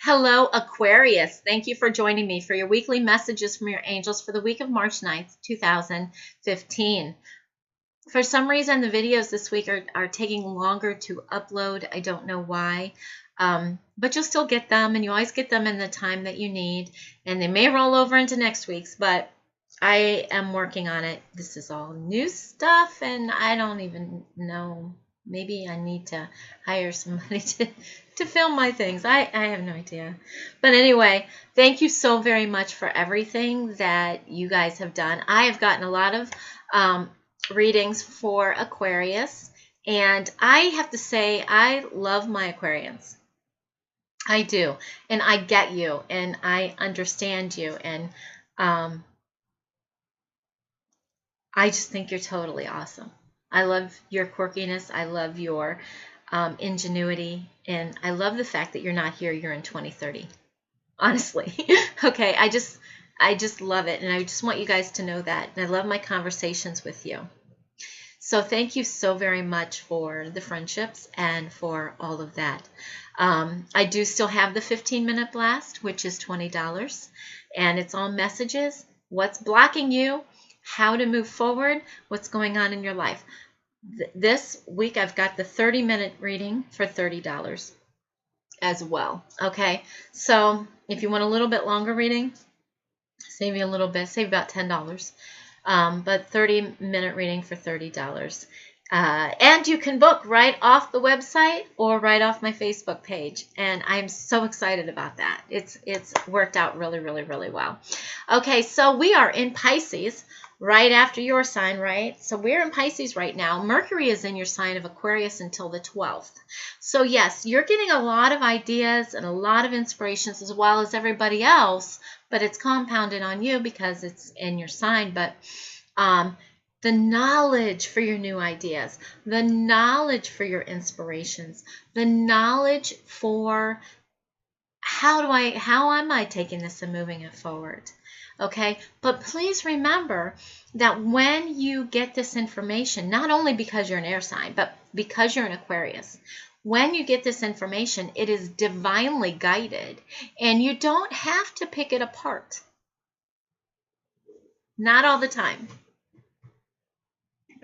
Hello, Aquarius. Thank you for joining me for your weekly messages from your angels for the week of March 9th, 2015. For some reason, the videos this week are taking longer to upload. I don't know why, but you'll still get them, and you always get them in the time that you need, and they may roll over into next week's, but I am working on it. This is all new stuff, and I don't even know. Maybe I need to hire somebody to film my things. I have no idea. But anyway, thank you so very much for everything that you guys have done. I have gotten a lot of readings for Aquarius, and I have to say I love my Aquarians. I do, and I get you, and I understand you, and I just think you're totally awesome. I love your quirkiness. I love your ingenuity. And I love the fact that you're not here. You're in 2030. Honestly. Okay. I just love it. And I just want you guys to know that. And I love my conversations with you. So thank you so very much for the friendships and for all of that. I do still have the 15-minute blast, which is $20. And it's all messages. What's blocking you? How to move forward, what's going on in your life. This week I've got the 30-minute reading for $30 as well. Okay, so if you want a little bit longer reading, save you a little bit, save about $10. But 30-minute reading for $30. And you can book right off the website or right off my Facebook page. And I'm so excited about that. It's worked out really, really, really well. Okay, so we are in Pisces right after your sign, right? So we're in Pisces right now. Mercury is in your sign of Aquarius until the 12th. So yes, you're getting a lot of ideas and a lot of inspirations as well as everybody else, but it's compounded on you because it's in your sign. But the knowledge for your new ideas, the knowledge for your inspirations, the knowledge for how am I taking this and moving it forward? Okay, but please remember that when you get this information, not only because you're an air sign, but because you're an Aquarius, when you get this information, it is divinely guided, and you don't have to pick it apart. Not all the time.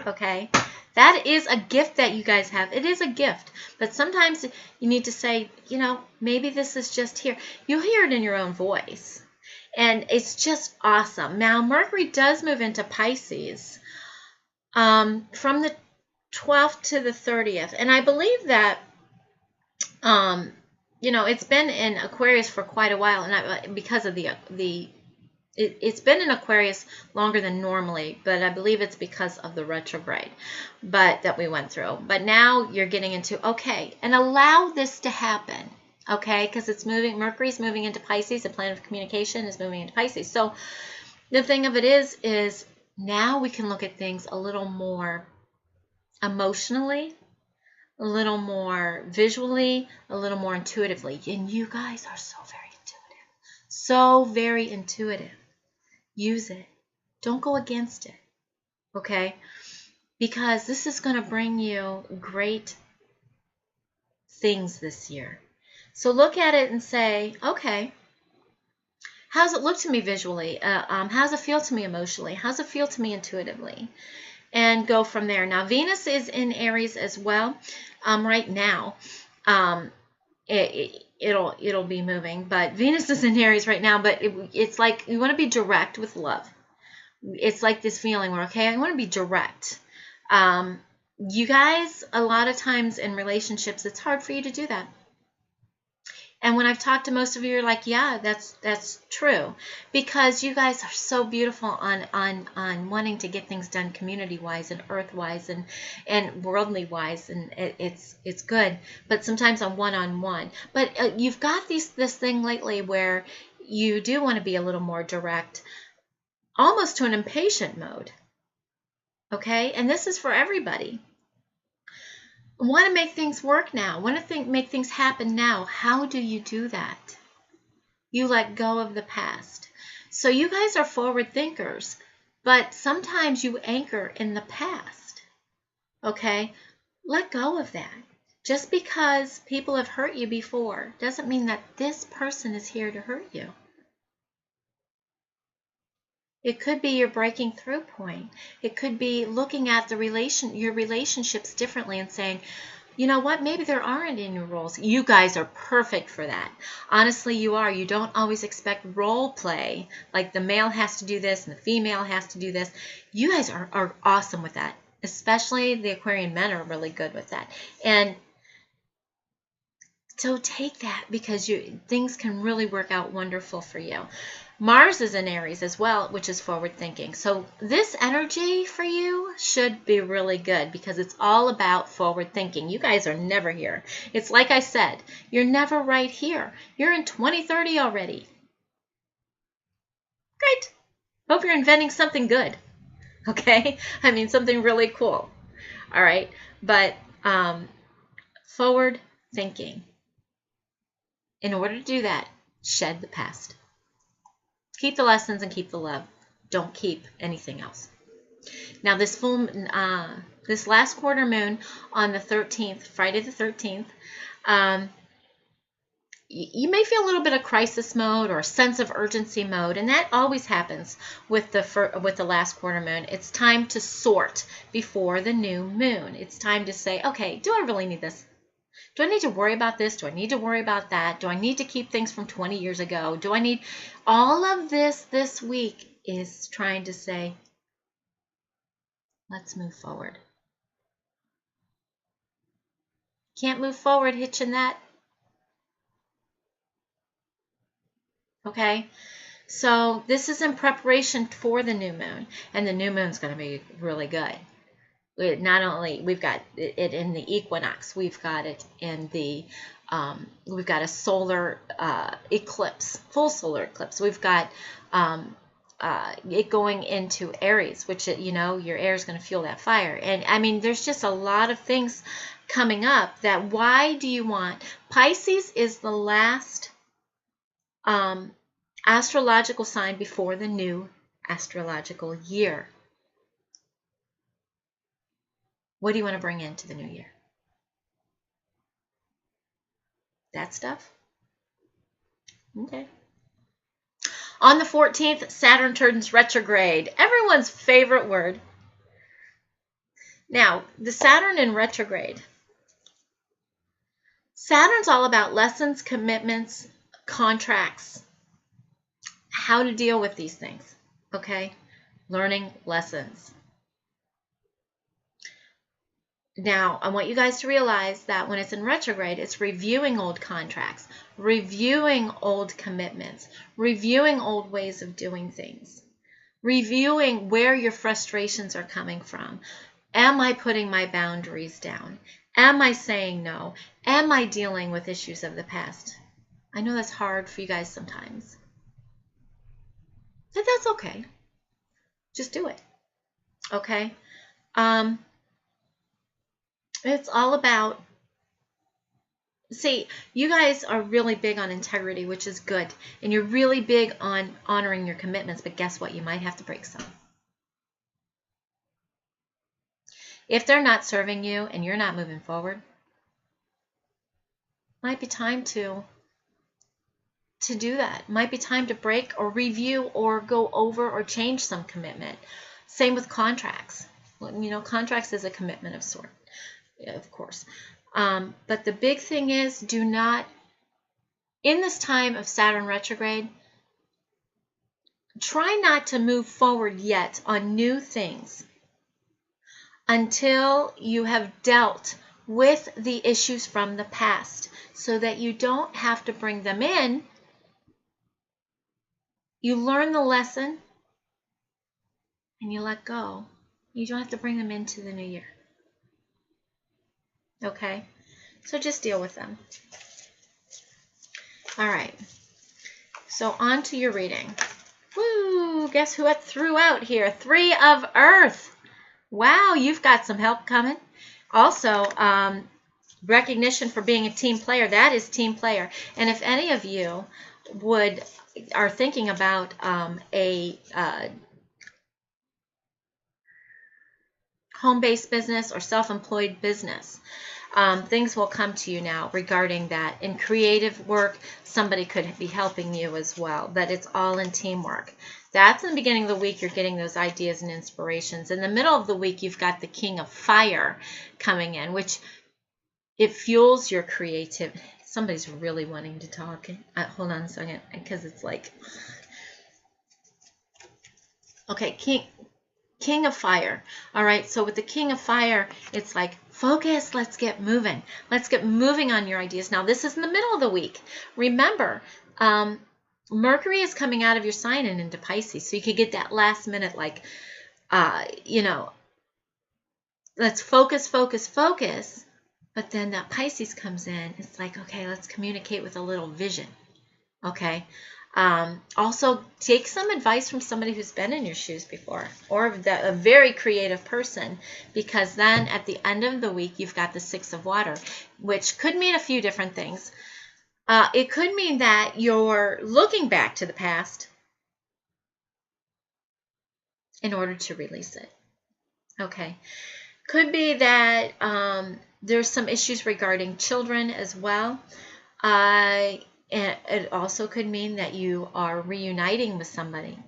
Okay, that is a gift that you guys have. It is a gift, but sometimes you need to say, you know, maybe this is just here. You'll hear it in your own voice, and it's just awesome. Now, Mercury does move into Pisces from the 12th to the 30th, and I believe that, you know, it's been in Aquarius for quite a while, and because of it's been in Aquarius longer than normally, but I believe it's because of the retrograde that we went through. But now you're getting into, okay, and allow this to happen, okay, because it's moving. Mercury's moving into Pisces. The planet of communication is moving into Pisces. So the thing of it is now we can look at things a little more emotionally, a little more visually, a little more intuitively. And you guys are so very intuitive. So very intuitive. Use it. Don't go against it, okay? Because this is going to bring you great things this year. So look at it and say, okay, how does it look to me visually? How does it feel to me emotionally? How does it feel to me intuitively? And go from there. Now, Venus is in Aries as well right now. It'll be moving, but Venus is in Aries right now, but it's like you want to be direct with love. It's like this feeling where, okay, I want to be direct. You guys, a lot of times in relationships, it's hard for you to do that. And when I've talked to most of you, you're like, yeah, that's true. Because you guys are so beautiful on wanting to get things done community-wise and earth-wise and worldly-wise, and it's good. But sometimes on one-on-one. But you've got this thing lately where you do want to be a little more direct, almost to an impatient mode. Okay? And this is for everybody. Want to make things work now. Want to make things happen now. How do you do that? You let go of the past. So you guys are forward thinkers, but sometimes you anchor in the past. Okay? Let go of that. Just because people have hurt you before doesn't mean that this person is here to hurt you. It could be your breaking through point. It could be looking at your relationships differently and saying, you know what, maybe there aren't any roles. You guys are perfect for that. Honestly, you are. You don't always expect role play, like the male has to do this and the female has to do this. You guys are awesome with that. Especially the Aquarian men are really good with that. And so take that, because things can really work out wonderful for you. Mars is in Aries as well, which is forward thinking. So this energy for you should be really good, because it's all about forward thinking. You guys are never here. It's like I said, you're never right here. You're in 2030 already. Great. Hope you're inventing something good. Okay? I mean, something really cool. All right? But forward thinking. In order to do that, shed the past. Keep the lessons and keep the love. Don't keep anything else. Now, this last quarter moon on the 13th, Friday the 13th, you may feel a little bit of crisis mode or a sense of urgency mode, and that always happens with the last quarter moon. It's time to sort before the new moon. It's time to say, okay, do I really need this? Do I need to worry about this? Do I need to worry about that? Do I need to keep things from 20 years ago? Do I need all of this week is trying to say, let's move forward. Can't move forward hitching that. Okay? So this is in preparation for the new moon, and the new moon's going to be really good. Not only we've got it in the equinox, we've got it in the we've got a solar eclipse, full solar eclipse. We've got it going into Aries, which your air is going to fuel that fire. And I mean, there's just a lot of things coming up. That why do you want Pisces is the last astrological sign before the new astrological year. What do you want to bring into the new year? That stuff? Okay. On the 14th, Saturn turns retrograde. Everyone's favorite word. Now, the Saturn in retrograde. Saturn's all about lessons, commitments, contracts, how to deal with these things. Okay? Learning lessons. Now, I want you guys to realize that when it's in retrograde, it's reviewing old contracts, reviewing old commitments, reviewing old ways of doing things, reviewing where your frustrations are coming from. Am I putting my boundaries down? Am I saying no? Am I dealing with issues of the past? I know that's hard for you guys sometimes, but that's okay. Just do it. Okay? It's all about, see, you guys are really big on integrity, which is good. And you're really big on honoring your commitments. But guess what? You might have to break some. If they're not serving you and you're not moving forward, might be time to do that. Might be time to break or review or go over or change some commitment. Same with contracts. Contracts is a commitment of sort. Of course. But the big thing is, do not, in this time of Saturn retrograde, try not to move forward yet on new things until you have dealt with the issues from the past, so that you don't have to bring them in. You learn the lesson and you let go. You don't have to bring them into the new year. Okay? So just deal with them. All right. So on to your reading. Woo! Guess who I threw out here? 3 of Earth. Wow, you've got some help coming. Also, recognition for being a team player. That is team player. And if any of you are thinking about a home-based business or self-employed business, Things will come to you now regarding that. In creative work, somebody could be helping you as well, but it's all in teamwork. That's in the beginning of the week, you're getting those ideas and inspirations. In the middle of the week, you've got the King of Fire coming in, which it fuels your creativity. Somebody's really wanting to talk. Hold on a second, because it's like, okay, King of Fire. All right, so with the King of Fire, it's like, focus, let's get moving. Let's get moving on your ideas. Now, this is in the middle of the week. Remember, Mercury is coming out of your sign and into Pisces, so you could get that last minute, like, let's focus, focus, focus. But then that Pisces comes in. It's like, okay, let's communicate with a little vision. Okay. Also, take some advice from somebody who's been in your shoes before, or a very creative person, because then at the end of the week, you've got the Six of Water, which could mean a few different things. It could mean that you're looking back to the past in order to release it. Okay. Could be that there's some issues regarding children as well. And it also could mean that you are reuniting with somebody.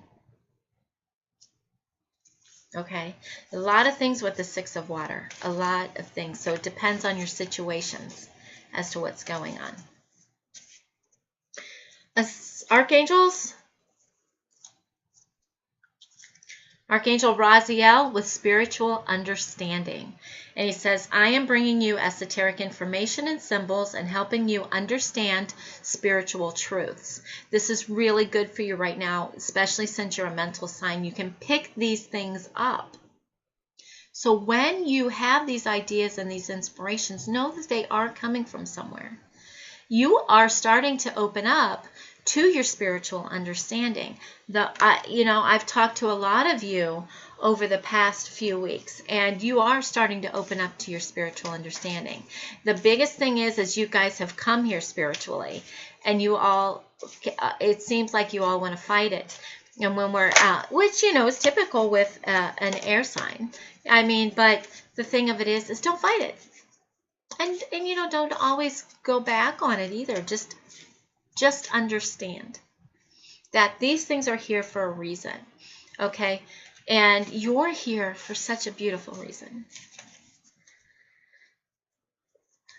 Okay. A lot of things with the Six of Water. A lot of things. So it depends on your situations as to what's going on. Archangels. Archangel Raziel with spiritual understanding. And he says, I am bringing you esoteric information and symbols and helping you understand spiritual truths. This is really good for you right now, especially since you're a mental sign. You can pick these things up. So when you have these ideas and these inspirations, know that they are coming from somewhere. You are starting to open up to your spiritual understanding. I've talked to a lot of you over the past few weeks, and you are starting to open up to your spiritual understanding. The biggest thing is you guys have come here spiritually, and you all, it seems like you all want to fight it. And when we're out, which, is typical with an air sign. I mean, but the thing of it is don't fight it. And don't always go back on it either. Just understand that these things are here for a reason, okay? And you're here for such a beautiful reason.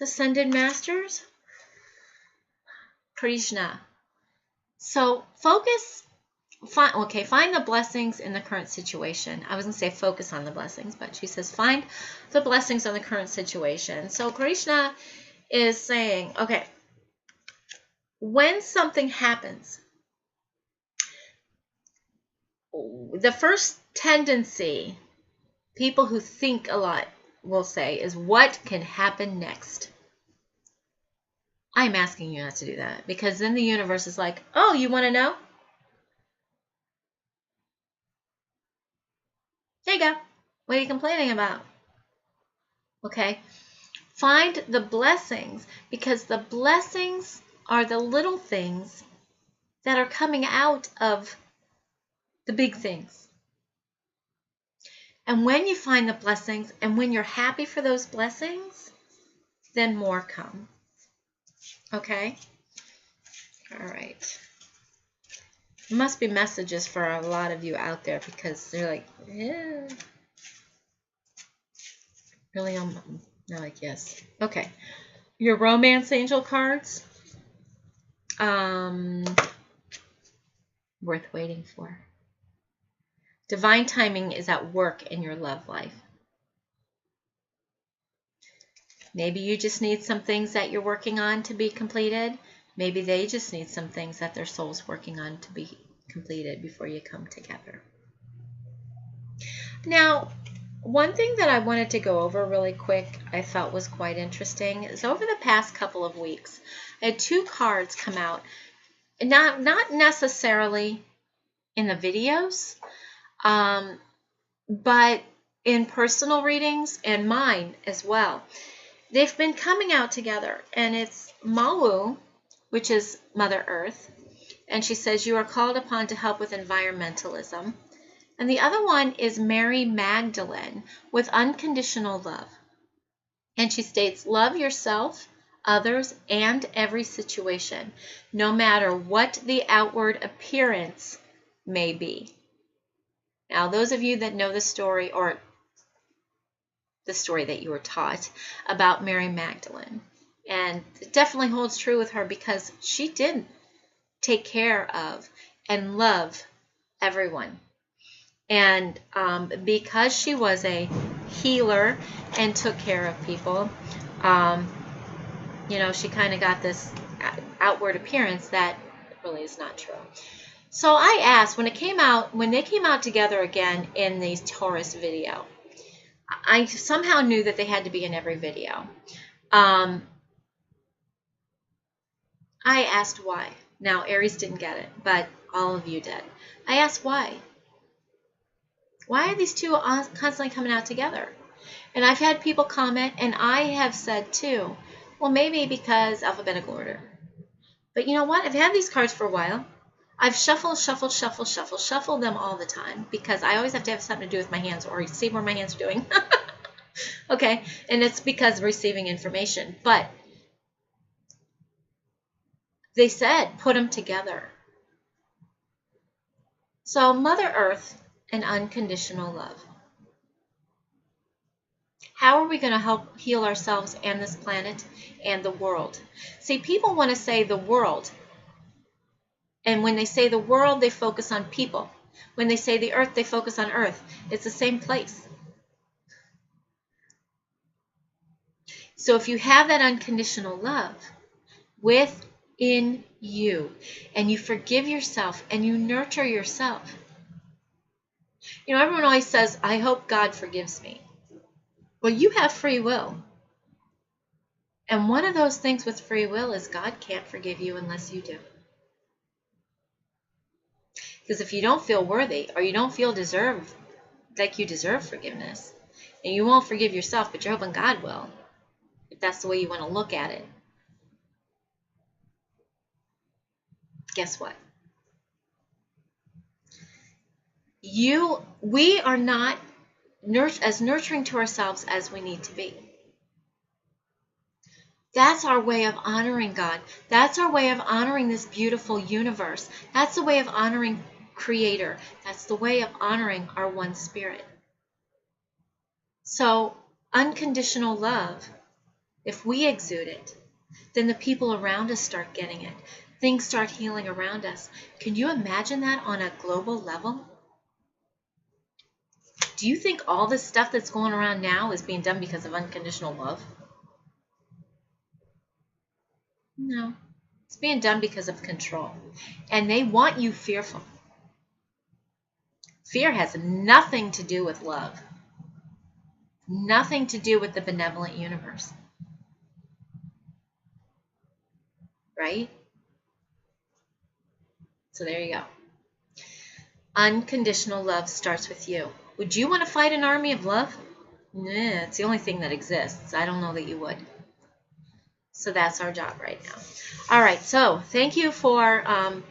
Ascended Masters, Krishna. So focus, find the blessings in the current situation. I was going to say focus on the blessings, but she says find the blessings on the current situation. So Krishna is saying, okay, when something happens, the first tendency people who think a lot will say is, what can happen next? I'm asking you not to do that, because then the universe is like, oh, you want to know? There you go. What are you complaining about? Okay. Find the blessings, because the blessings are the little things that are coming out of the big things. And when you find the blessings, and when you're happy for those blessings, then more come. Okay? All right. There must be messages for a lot of you out there, because they're like, yeah. Really? They're like, yes. Okay. Your romance angel cards. Worth waiting for. Divine timing is at work in your love life. Maybe you just need some things that you're working on to be completed. Maybe they just need some things that their soul's working on to be completed before you come together. Now, one thing that I wanted to go over really quick, I felt was quite interesting, is over the past couple of weeks, I had two cards come out, not necessarily in the videos, but in personal readings and mine as well. They've been coming out together, and it's Mawu, which is Mother Earth, and she says you are called upon to help with environmentalism. And the other one is Mary Magdalene with unconditional love. And she states, love yourself, others, and every situation, no matter what the outward appearance may be. Now, those of you that know the story, or the story that you were taught about Mary Magdalene, and it definitely holds true with her, because she did take care of and love everyone. And because she was a healer and took care of people, she kind of got this outward appearance that really is not true. So I asked, when they came out together again in the Taurus video, I somehow knew that they had to be in every video. I asked why. Now, Aries didn't get it, but all of you did. I asked why. Why are these two constantly coming out together? And I've had people comment, and I have said too, well, maybe because alphabetical order. But you know what? I've had these cards for a while. I've shuffled them all the time, because I always have to have something to do with my hands, or see what my hands are doing. Okay, and it's because of receiving information. But they said put them together. So Mother Earth and unconditional love. How are we going to help heal ourselves and this planet and the world? See, people want to say the world. And when they say the world, they focus on people. When they say the earth, they focus on earth. It's the same place. So if you have that unconditional love within you, and you forgive yourself and you nurture yourself. Everyone always says, I hope God forgives me. Well, you have free will. And one of those things with free will is God can't forgive you unless you do. Because if you don't feel worthy, or you don't feel like you deserve forgiveness, and you won't forgive yourself, but you're hoping God will, if that's the way you want to look at it, guess what? We are not as nurturing to ourselves as we need to be. That's our way of honoring God. That's our way of honoring this beautiful universe. That's the way of honoring Creator. That's the way of honoring our one spirit. So, unconditional love, if we exude it, then the people around us start getting it. Things start healing around us. Can you imagine that on a global level? Do you think all this stuff that's going around now is being done because of unconditional love? No. It's being done because of control. And they want you fearful. Fear has nothing to do with love. Nothing to do with the benevolent universe. Right? So there you go. Unconditional love starts with you. Would you want to fight an army of love? Nah, it's the only thing that exists. I don't know that you would. So that's our job right now. All right, so thank you for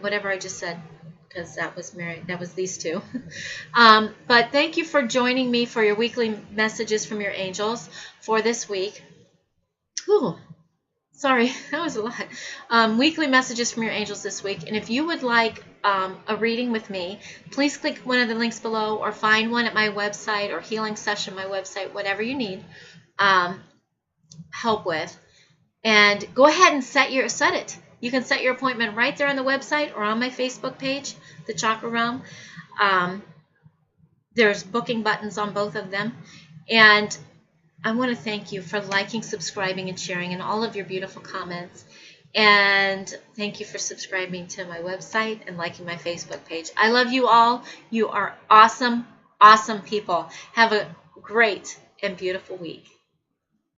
whatever I just said, because that was these two. But thank you for joining me for your weekly messages from your angels for this week. Whew. Sorry, that was a lot. Weekly messages from your angels this week. And if you would like a reading with me, please click one of the links below, or find one at my website, or healing session, my website, whatever you need help with. And go ahead and set it. You can set your appointment right there on the website or on my Facebook page, The Chakra Realm. There's booking buttons on both of them. And I want to thank you for liking, subscribing, and sharing, and all of your beautiful comments. And thank you for subscribing to my website and liking my Facebook page. I love you all. You are awesome, awesome people. Have a great and beautiful week.